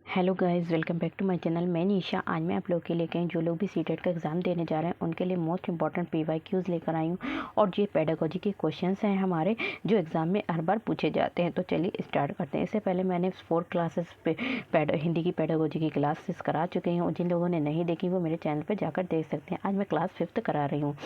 Hello guys, welcome back to my channel. मैं निशा। आज मैं आप लोग के लिए जो लोग भी सीटेट का एग्ज़ाम देने जा रहे हैं उनके लिए मोस्ट इंपॉर्टेंट पीवाईक्यूज़ लेकर आई हूँ। और ये पेडागोजी के क्वेश्चंस हैं हमारे, जो एग्ज़ाम में हर बार पूछे जाते हैं। तो चलिए स्टार्ट करते हैं। इससे पहले मैंने 4 क्लासेस पे हिंदी की पेडागोजी की क्लासेस करा चुके हैं, और जिन लोगों ने नहीं देखी वो मेरे चैनल पर जाकर देख सकते हैं। आज मैं क्लास 5th करा रही हूँ।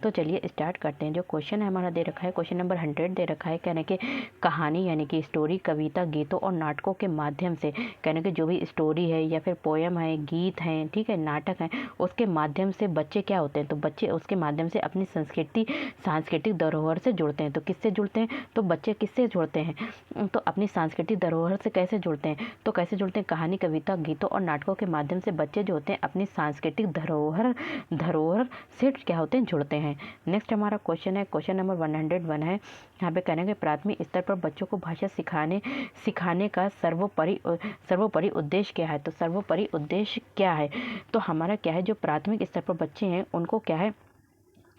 तो चलिए स्टार्ट करते हैं। जो क्वेश्चन है हमारा दे रखा है, क्वेश्चन नंबर 100 दे रखा है। कहने के कहानी यानी कि स्टोरी, कविता, गीतों और नाटकों के माध्यम से, कहने के जो भी स्टोरी है या फिर पोयम है, गीत हैं, ठीक है, नाटक हैं, उसके माध्यम से बच्चे क्या होते हैं, तो बच्चे उसके माध्यम से अपनी सांस्कृतिक धरोहर से जुड़ते हैं। तो किससे जुड़ते हैं, तो बच्चे किससे जुड़ते हैं, तो अपनी सांस्कृतिक धरोहर से कैसे जुड़ते हैं, तो कैसे जुड़ते हैं, कहानी, कविता, गीतों और नाटकों के माध्यम से बच्चे जो होते हैं अपनी सांस्कृतिक धरोहर से क्या होते हैं, जुड़ते हैं। नेक्स्ट हमारा क्वेश्चन है, क्वेश्चन नंबर 101 है। यहाँ पे कहने के प्राथमिक स्तर पर बच्चों को भाषा सिखाने का सर्वोपरि उद्देश्य क्या है। तो सर्वोपरि उद्देश्य क्या है, तो हमारा क्या है, जो प्राथमिक स्तर पर बच्चे हैं उनको क्या है,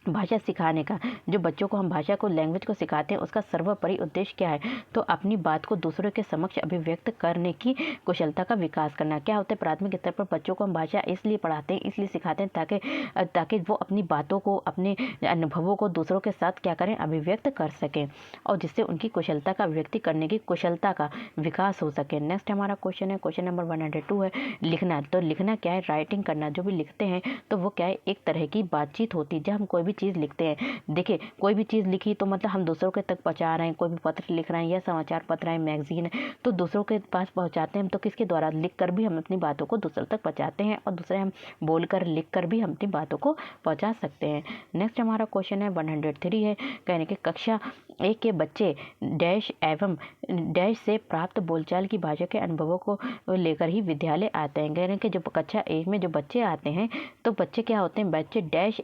भाषा सिखाने का, जो बच्चों को हम भाषा को, लैंग्वेज को सिखाते हैं, उसका सर्वोपरि उद्देश्य क्या है, तो अपनी बात को दूसरों के समक्ष अभिव्यक्त करने की कुशलता का विकास करना। क्या होता है, प्राथमिक स्तर पर बच्चों को हम भाषा इसलिए पढ़ाते हैं, इसलिए सिखाते हैं ताकि वो अपनी बातों को, अपने अनुभवों को दूसरों के साथ क्या करें, अभिव्यक्त कर सकें, और जिससे उनकी कुशलता का अभिव्यक्ति करने की कुशलता का विकास हो सके। नेक्स्ट हमारा क्वेश्चन है, क्वेश्चन नंबर 102 है। लिखना, तो लिखना क्या है, राइटिंग करना। जो भी लिखते हैं तो वो क्या है, एक तरह की बातचीत होती है। जब हम कोई भी चीज़ लिखते हैं, देखिए कोई भी चीज़ लिखी तो मतलब हम दूसरों के तक पहुंचा रहे हैं, कोई भी पत्र लिख रहे हैं या समाचार पत्र है, मैगजीन है, तो दूसरों के पास पहुंचाते हैं हम, तो किसके द्वारा, लिख कर भी हम अपनी बातों को दूसरों तक पहुंचाते हैं, और दूसरे हम बोलकर, लिख कर भी हम अपनी बातों को पहुंचा सकते हैं। नेक्स्ट हमारा क्वेश्चन है 103 है। कहने के कक्षा 1 के बच्चे डैश एवं डैश से प्राप्त बोलचाल की भाषा के अनुभवों को लेकर ही विद्यालय आते हैं। कहने के जो कक्षा 1 में जो बच्चे आते हैं, तो बच्चे क्या होते हैं, बच्चे डैश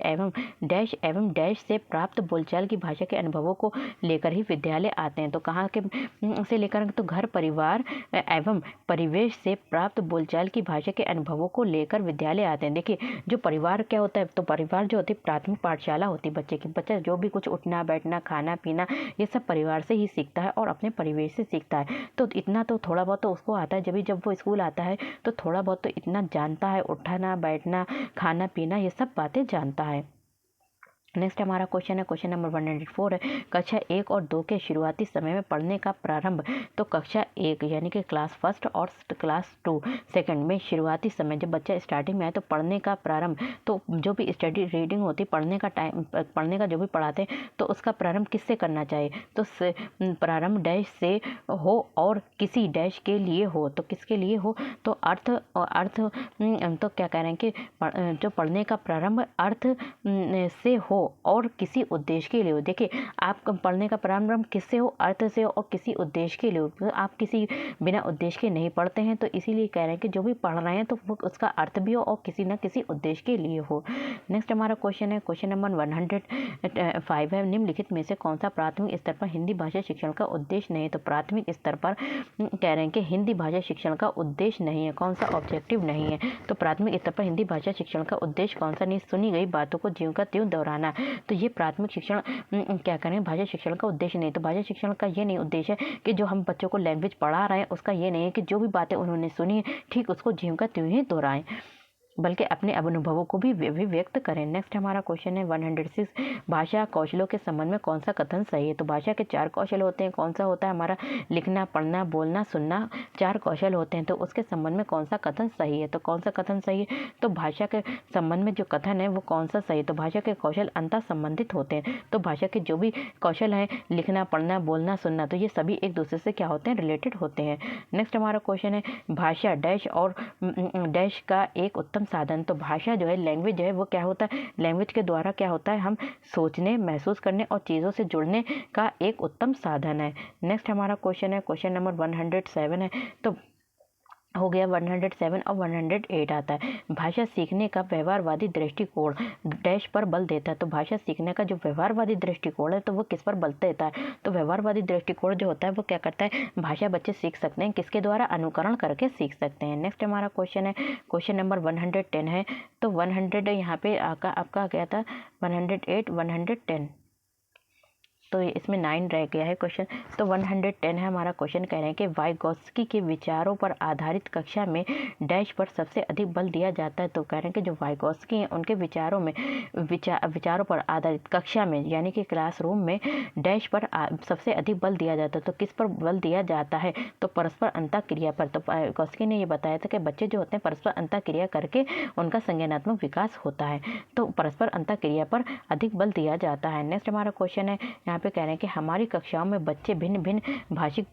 एवं डैश से प्राप्त बोलचाल की भाषा के अनुभवों को लेकर ही विद्यालय आते हैं। तो कहाँ के से लेकर, तो घर, परिवार एवं परिवेश से प्राप्त बोलचाल की भाषा के अनुभवों को लेकर विद्यालय आते हैं। देखिए जो परिवार क्या होता है, तो परिवार जो होती है प्राथमिक पाठशाला होती है बच्चे की। बच्चा जो भी कुछ उठना बैठना, खाना पीना, ये सब परिवार से ही सीखता है और अपने परिवेश से सीखता है। तो इतना तो थोड़ा बहुत तो उसको आता है। जब वो स्कूल आता है तो थोड़ा बहुत तो इतना जानता है, उठना बैठना, खाना पीना, ये सब बातें जानता है। नेक्स्ट हमारा क्वेश्चन है, क्वेश्चन नंबर 104 है। कक्षा 1 और 2 के शुरुआती समय में पढ़ने का प्रारंभ। तो कक्षा 1 यानी कि क्लास 1 और क्लास 2 सेकंड में शुरुआती समय, जब बच्चा स्टार्टिंग में आए तो पढ़ने का प्रारंभ, तो जो भी स्टडी रीडिंग होती है, पढ़ने का टाइम, पढ़ने का जो भी पढ़ाते हैं, तो उसका प्रारंभ किससे करना चाहिए, तो प्रारंभ डैश से हो और किसी डैश के लिए हो। तो किसके लिए हो, तो अर्थ तो क्या कह रहे हैं कि जो पढ़ने का प्रारंभ अर्थ से हो और किसी उद्देश्य के लिए हो। देखिए आप पढ़ने का प्रारंभ किससे हो, अर्थ से हो और किसी उद्देश्य के लिए हो। तो आप किसी बिना उद्देश्य के नहीं पढ़ते हैं, तो इसीलिए कह रहे हैं कि जो भी पढ़ रहे हैं तो वो उसका अर्थ भी हो और किसी न किसी उद्देश्य के लिए हो। नेक्स्ट हमारा क्वेश्चन है, क्वेश्चन नंबर 105 है। निम्नलिखित में से कौन सा प्राथमिक स्तर पर हिंदी भाषा शिक्षण का उद्देश्य नहीं है। तो प्राथमिक स्तर पर कह रहे हैं कि हिंदी भाषा शिक्षण का उद्देश्य नहीं है, कौन सा ऑब्जेक्टिव नहीं है। तो प्राथमिक स्तर पर हिंदी भाषा शिक्षण का उद्देश्य कौन सा नहीं, सुनी गई बातों को ज्यों का त्यों दोहराना। तो ये प्राथमिक शिक्षण क्या करें, भाषा शिक्षण का उद्देश्य नहीं। तो भाषा शिक्षण का ये नहीं उद्देश्य है कि जो हम बच्चों को लैंग्वेज पढ़ा रहे हैं उसका ये नहीं है कि जो भी बातें उन्होंने सुनी है ठीक उसको ज्यों का त्यों ही दोहराएं, बल्कि अपने अनुभवों को भी व्यक्त करें। नेक्स्ट हमारा क्वेश्चन है 106। भाषा कौशलों के संबंध में कौन सा कथन सही है। तो भाषा के 4 कौशल होते हैं। कौन सा होता है हमारा, लिखना, पढ़ना, बोलना, सुनना, 4 कौशल होते हैं। तो उसके संबंध में कौन सा कथन सही है, तो कौन सा कथन सही है, तो भाषा के संबंध में जो कथन है वो कौन सा सही है। तो भाषा के कौशल अंतर संबंधित होते हैं। तो भाषा के जो भी कौशल हैं, लिखना, पढ़ना, बोलना, सुनना, तो ये सभी एक दूसरे से क्या होते हैं, रिलेटेड होते हैं। नेक्स्ट हमारा क्वेश्चन है, भाषा डैश और डैश का एक उत्तम साधन। तो भाषा जो है, लैंग्वेज जो है, वो क्या होता है, लैंग्वेज के द्वारा क्या होता है, हम सोचने, महसूस करने और चीज़ों से जुड़ने का एक उत्तम साधन है। नेक्स्ट हमारा क्वेश्चन है, क्वेश्चन नंबर 107 है। तो हो गया 107 और 108 आता है। भाषा सीखने का व्यवहारवादी दृष्टिकोण डैश पर बल देता है। तो भाषा सीखने का जो व्यवहारवादी दृष्टिकोण है तो वो किस पर बल देता है, तो व्यवहारवादी दृष्टिकोण जो होता है वो क्या करता है, भाषा बच्चे सीख सकते हैं किसके द्वारा, अनुकरण करके सीख सकते हैं। नेक्स्ट हमारा क्वेश्चन है, क्वेश्चन नंबर 110 है। तो 100 यहाँ पे आपका क्या था, 108, 110 तो इसमें 9 रह गया है क्वेश्चन। तो 110 है हमारा क्वेश्चन। कह रहे हैं कि वाइगोत्स्की के विचारों पर आधारित कक्षा में डैश पर सबसे अधिक बल दिया जाता है। तो कह रहे हैं कि जो वाइगोत्स्की हैं उनके विचारों में विचारों पर आधारित कक्षा में यानी कि क्लासरूम में डैश पर सबसे अधिक बल दिया जाता है। तो किस पर बल दिया जाता है? तो परस्पर अंतःक्रिया पर। तो वाइगोत्स्की ने ये बताया था कि बच्चे जो होते हैं परस्पर अंतःक्रिया करके उनका संज्ञानात्मक विकास होता है, तो परस्पर अंतःक्रिया पर अधिक बल दिया जाता है। नेक्स्ट हमारा क्वेश्चन है, यहाँ पे कह रहे हैं कि हमारी कक्षाओं में बच्चे भिन्न भिन्न भाषिक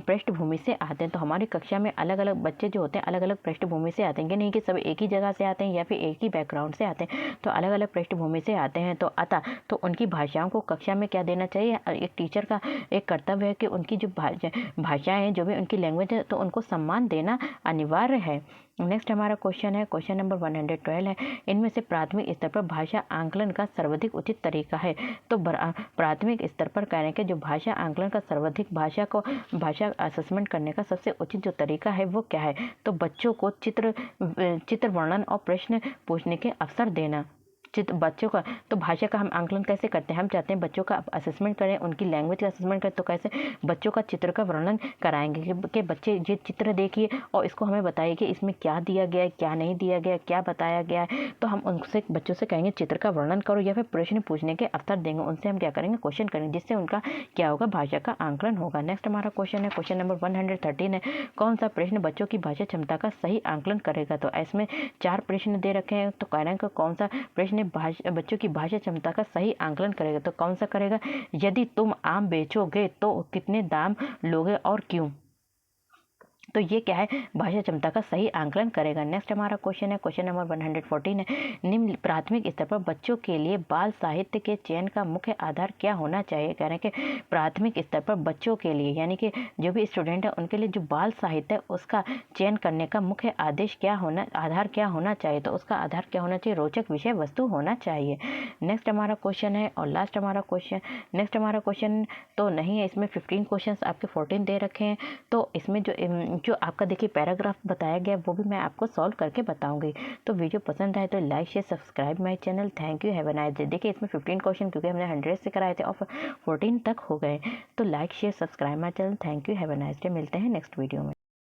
पृष्ठभूमि से आते हैं। तो हमारी कक्षा में अलग अलग बच्चे जो होते हैं अलग अलग पृष्ठभूमि से आते हैं, नहीं कि सब एक ही जगह से आते हैं या फिर एक ही बैकग्राउंड से आते हैं, तो अलग अलग पृष्ठभूमि से आते हैं। तो तो उनकी भाषाओं को कक्षा में क्या देना चाहिए? एक टीचर का एक कर्तव्य है कि उनकी जो भाषाएं हैं, जो भी उनकी लैंग्वेज है, तो उनको सम्मान देना अनिवार्य है। नेक्स्ट हमारा क्वेश्चन है, क्वेश्चन नंबर 112 है, इनमें से प्राथमिक स्तर पर भाषा आंकलन का सर्वाधिक उचित तरीका है। तो प्राथमिक स्तर पर कह रहे हैं कि जो भाषा आंकलन का सर्वाधिक भाषा असेसमेंट करने का सबसे उचित जो तरीका है वो क्या है? तो बच्चों को चित्र वर्णन और प्रश्न पूछने के अवसर देना। बच्चों का तो भाषा का हम आंकलन कैसे करते हैं? हम चाहते हैं बच्चों का असेसमेंट करें, उनकी लैंग्वेज का असेसमेंट करें, तो कैसे? बच्चों का चित्र का वर्णन कराएंगे कि बच्चे ये चित्र देखिए और इसको हमें बताइए कि इसमें क्या दिया गया है, क्या नहीं दिया गया, क्या बताया गया है। तो हम उनसे बच्चों से कहेंगे चित्र का वर्णन करो या फिर प्रश्न पूछने के अवसर देंगे, उनसे हम क्या करेंगे? क्वेश्चन करेंगे, जिससे उनका क्या होगा? भाषा का आंकलन होगा। नेक्स्ट हमारा क्वेश्चन है, क्वेश्चन नंबर 113 है, कौन सा प्रश्न बच्चों की भाषा क्षमता का सही आंकलन करेगा? तो इसमें 4 प्रश्न दे रखे हैं, तो कह रहे हैं कि कौन सा प्रश्न बच्चों की भाषा क्षमता का सही आंकलन करेगा? तो कौन सा करेगा? यदि तुम आम बेचोगे तो कितने दाम लोगे और क्यों? तो ये क्या है? भाषा क्षमता का सही आंकलन करेगा। नेक्स्ट हमारा क्वेश्चन है, क्वेश्चन नंबर 114 है, निम्न प्राथमिक स्तर पर बच्चों के लिए बाल साहित्य के चयन का मुख्य आधार क्या होना चाहिए? कह रहे हैं कि प्राथमिक स्तर पर बच्चों के लिए यानी कि जो भी स्टूडेंट है उनके लिए जो बाल साहित्य है उसका चयन करने का मुख्य आधार क्या होना चाहिए? तो उसका आधार क्या होना चाहिए? रोचक विषय वस्तु होना चाहिए। नेक्स्ट हमारा क्वेश्चन है और लास्ट हमारा क्वेश्चन, नेक्स्ट हमारा क्वेश्चन तो नहीं है, इसमें 15 क्वेश्चन आपके 14 दे रखे हैं। तो इसमें जो आपका देखिए पैराग्राफ बताया गया वो भी मैं आपको सॉल्व करके बताऊंगी। तो वीडियो पसंद आए तो like share subscribe my channel. Thank you, have a nice day. देखिए इसमें 15 क्वेश्चन क्योंकि हमने 100 से कराए थे और 14 तक हो गए। तो like share subscribe my channel. Thank you, have a nice day. मिलते हैं नेक्स्ट वीडियो में।